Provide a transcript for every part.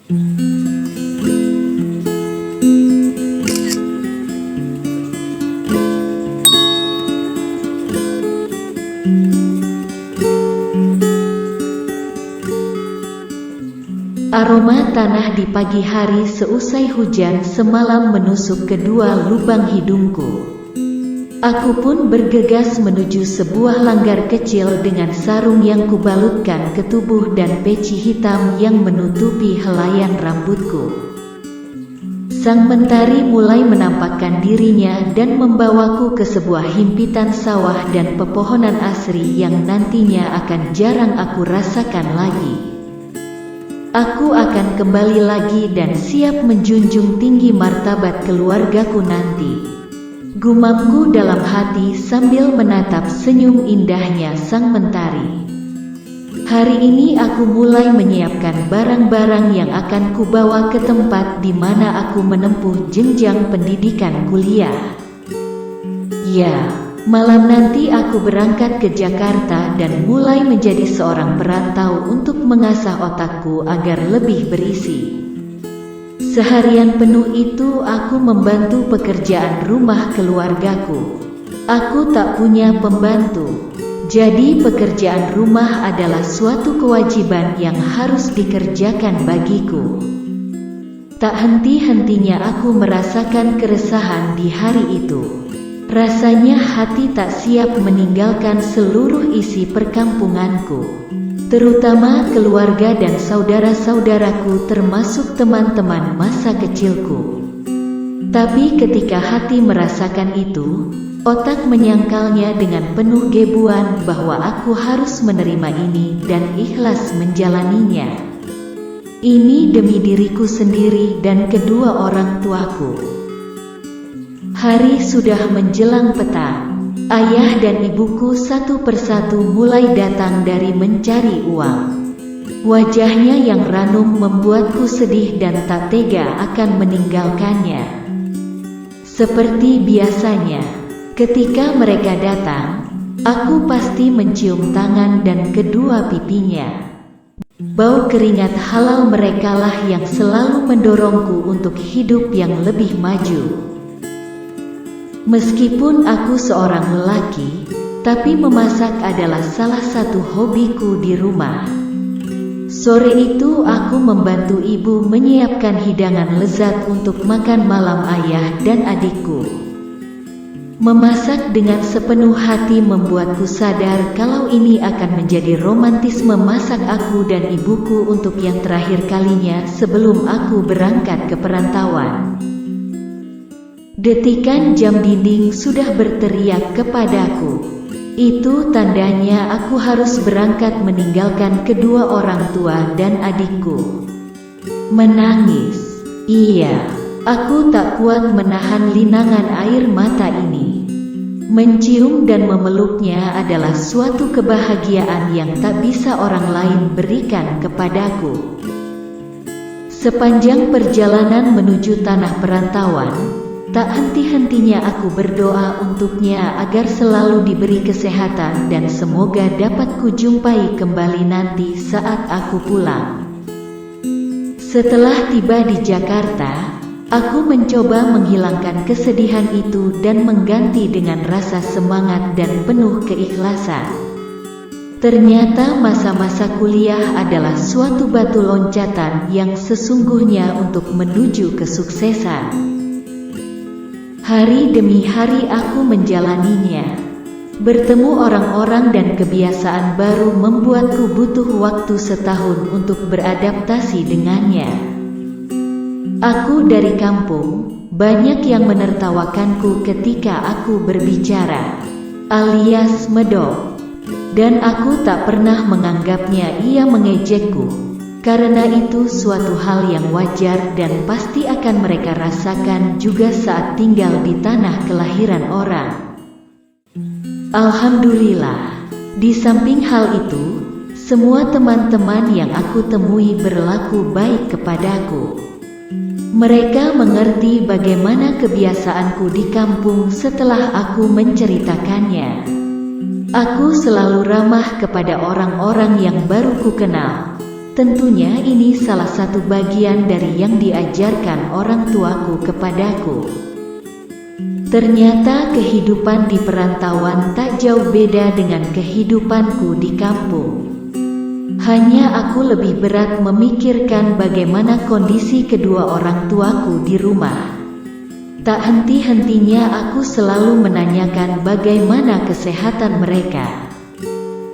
Aroma tanah di pagi hari seusai hujan semalam menusuk kedua lubang hidungku. Aku pun bergegas menuju sebuah langgar kecil dengan sarung yang kubalutkan ke tubuh dan peci hitam yang menutupi helaian rambutku. Sang mentari mulai menampakkan dirinya dan membawaku ke sebuah himpitan sawah dan pepohonan asri yang nantinya akan jarang aku rasakan lagi. Aku akan kembali lagi dan siap menjunjung tinggi martabat keluargaku nanti. Gumamku dalam hati sambil menatap senyum indahnya sang mentari. Hari ini aku mulai menyiapkan barang-barang yang akan kubawa ke tempat di mana aku menempuh jenjang pendidikan kuliah. Ya, malam nanti aku berangkat ke Jakarta dan mulai menjadi seorang perantau untuk mengasah otakku agar lebih berisi. Seharian penuh itu aku membantu pekerjaan rumah keluargaku. Aku tak punya pembantu, jadi pekerjaan rumah adalah suatu kewajiban yang harus dikerjakan bagiku. Tak henti-hentinya aku merasakan keresahan di hari itu. Rasanya hati tak siap meninggalkan seluruh isi perkampunganku, terutama keluarga dan saudara-saudaraku termasuk teman-teman masa kecilku. Tapi ketika hati merasakan itu, otak menyangkalnya dengan penuh gebuan bahwa aku harus menerima ini dan ikhlas menjalaninya. Ini demi diriku sendiri dan kedua orang tuaku. Hari sudah menjelang petang. Ayah dan ibuku satu persatu mulai datang dari mencari uang. Wajahnya yang ranum membuatku sedih dan tak tega akan meninggalkannya. Seperti biasanya, ketika mereka datang, aku pasti mencium tangan dan kedua pipinya. Bau keringat halal merekalah yang selalu mendorongku untuk hidup yang lebih maju. Meskipun aku seorang lelaki, tapi memasak adalah salah satu hobiku di rumah. Sore itu aku membantu ibu menyiapkan hidangan lezat untuk makan malam ayah dan adikku. Memasak dengan sepenuh hati membuatku sadar kalau ini akan menjadi romantisme masak aku dan ibuku untuk yang terakhir kalinya sebelum aku berangkat ke perantauan. Detikan jam dinding sudah berteriak kepadaku. Itu tandanya aku harus berangkat meninggalkan kedua orang tua dan adikku. Menangis. Iya, aku tak kuat menahan linangan air mata ini. Mencium dan memeluknya adalah suatu kebahagiaan yang tak bisa orang lain berikan kepadaku. Sepanjang perjalanan menuju tanah perantauan, tak henti-hentinya aku berdoa untuknya agar selalu diberi kesehatan dan semoga dapat kujumpai kembali nanti saat aku pulang. Setelah tiba di Jakarta, aku mencoba menghilangkan kesedihan itu dan mengganti dengan rasa semangat dan penuh keikhlasan. Ternyata masa-masa kuliah adalah suatu batu loncatan yang sesungguhnya untuk menuju kesuksesan. Hari demi hari aku menjalaninya. Bertemu orang-orang dan kebiasaan baru membuatku butuh waktu setahun untuk beradaptasi dengannya. Aku dari kampung, banyak yang menertawakanku ketika aku berbicara, alias medok. Dan aku tak pernah menganggapnya ia mengejekku. Karena itu suatu hal yang wajar dan pasti akan mereka rasakan juga saat tinggal di tanah kelahiran orang. Alhamdulillah, di samping hal itu, semua teman-teman yang aku temui berlaku baik kepadaku. Mereka mengerti bagaimana kebiasaanku di kampung setelah aku menceritakannya. Aku selalu ramah kepada orang-orang yang baru ku kenal. Tentunya ini salah satu bagian dari yang diajarkan orang tuaku kepadaku. Ternyata kehidupan di perantauan tak jauh beda dengan kehidupanku di kampung. Hanya aku lebih berat memikirkan bagaimana kondisi kedua orang tuaku di rumah. Tak henti-hentinya aku selalu menanyakan bagaimana kesehatan mereka.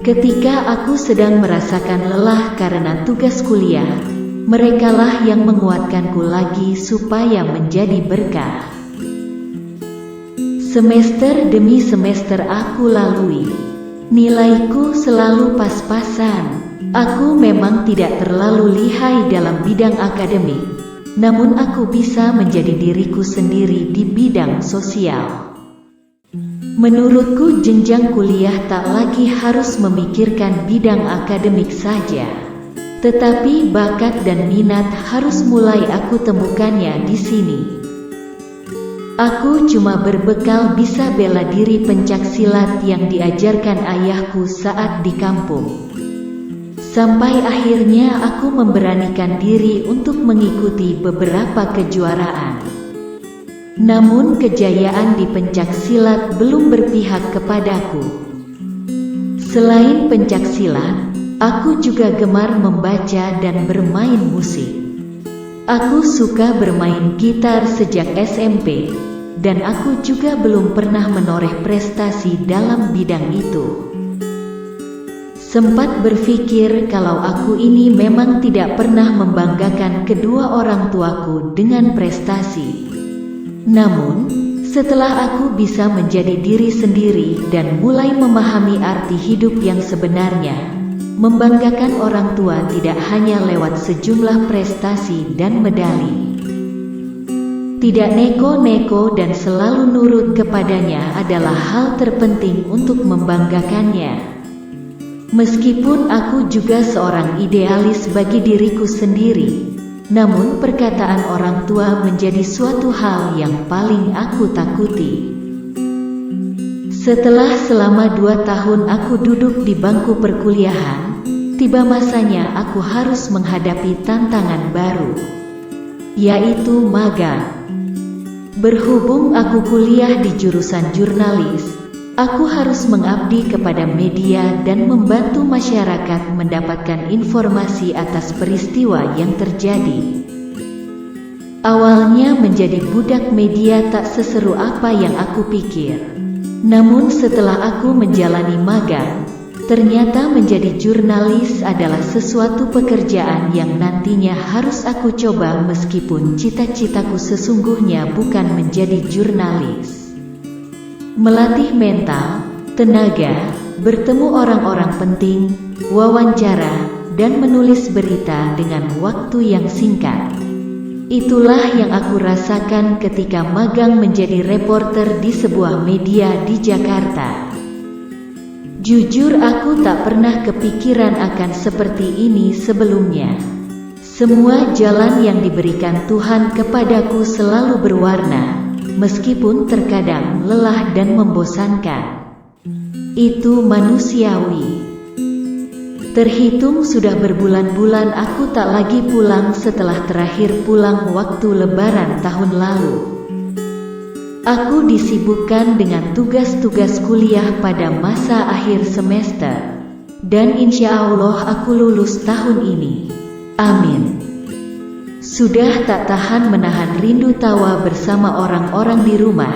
Ketika aku sedang merasakan lelah karena tugas kuliah, merekalah yang menguatkanku lagi supaya menjadi berkah. Semester demi semester aku lalui. Nilaiku selalu pas-pasan. Aku memang tidak terlalu lihai dalam bidang akademik, namun aku bisa menjadi diriku sendiri di bidang sosial. Menurutku jenjang kuliah tak lagi harus memikirkan bidang akademik saja, tetapi bakat dan minat harus mulai aku temukannya di sini. Aku cuma berbekal bisa bela diri pencaksilat yang diajarkan ayahku saat di kampung. Sampai akhirnya aku memberanikan diri untuk mengikuti beberapa kejuaraan. Namun kejayaan di pencaksilat belum berpihak kepadaku. Selain pencaksilat, aku juga gemar membaca dan bermain musik. Aku suka bermain gitar sejak SMP, dan aku juga belum pernah menoreh prestasi dalam bidang itu. Sempat berpikir kalau aku ini memang tidak pernah membanggakan kedua orang tuaku dengan prestasi. Namun, setelah aku bisa menjadi diri sendiri dan mulai memahami arti hidup yang sebenarnya, membanggakan orang tua tidak hanya lewat sejumlah prestasi dan medali. Tidak neko-neko dan selalu nurut kepadanya adalah hal terpenting untuk membanggakannya. Meskipun aku juga seorang idealis bagi diriku sendiri, namun perkataan orang tua menjadi suatu hal yang paling aku takuti. Setelah selama 2 tahun aku duduk di bangku perkuliahan, tiba masanya aku harus menghadapi tantangan baru, yaitu magang. Berhubung aku kuliah di jurusan jurnalis, aku harus mengabdi kepada media dan membantu masyarakat mendapatkan informasi atas peristiwa yang terjadi. Awalnya menjadi budak media tak seseru apa yang aku pikir. Namun setelah aku menjalani magang, ternyata menjadi jurnalis adalah sesuatu pekerjaan yang nantinya harus aku coba meskipun cita-citaku sesungguhnya bukan menjadi jurnalis. Melatih mental, tenaga, bertemu orang-orang penting, wawancara, dan menulis berita dengan waktu yang singkat. Itulah yang aku rasakan ketika magang menjadi reporter di sebuah media di Jakarta. Jujur aku tak pernah kepikiran akan seperti ini sebelumnya. Semua jalan yang diberikan Tuhan kepadaku selalu berwarna, meskipun terkadang lelah dan membosankan. Itu manusiawi. Terhitung sudah berbulan-bulan aku tak lagi pulang setelah terakhir pulang waktu Lebaran tahun lalu. Aku disibukkan dengan tugas-tugas kuliah pada masa akhir semester, dan insya Allah aku lulus tahun ini. Amin. Sudah tak tahan menahan rindu tawa bersama orang-orang di rumah.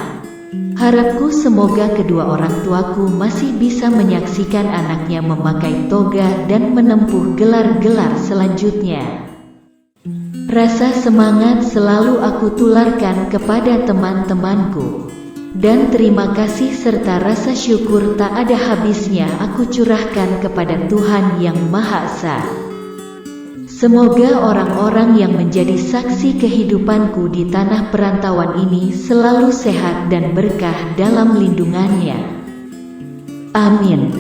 Harapku semoga kedua orang tuaku masih bisa menyaksikan anaknya memakai toga dan menempuh gelar-gelar selanjutnya. Rasa semangat selalu aku tularkan kepada teman-temanku, dan terima kasih serta rasa syukur tak ada habisnya aku curahkan kepada Tuhan Yang Maha Esa. Semoga orang-orang yang menjadi saksi kehidupanku di tanah perantauan ini selalu sehat dan berkah dalam lindungannya. Amin.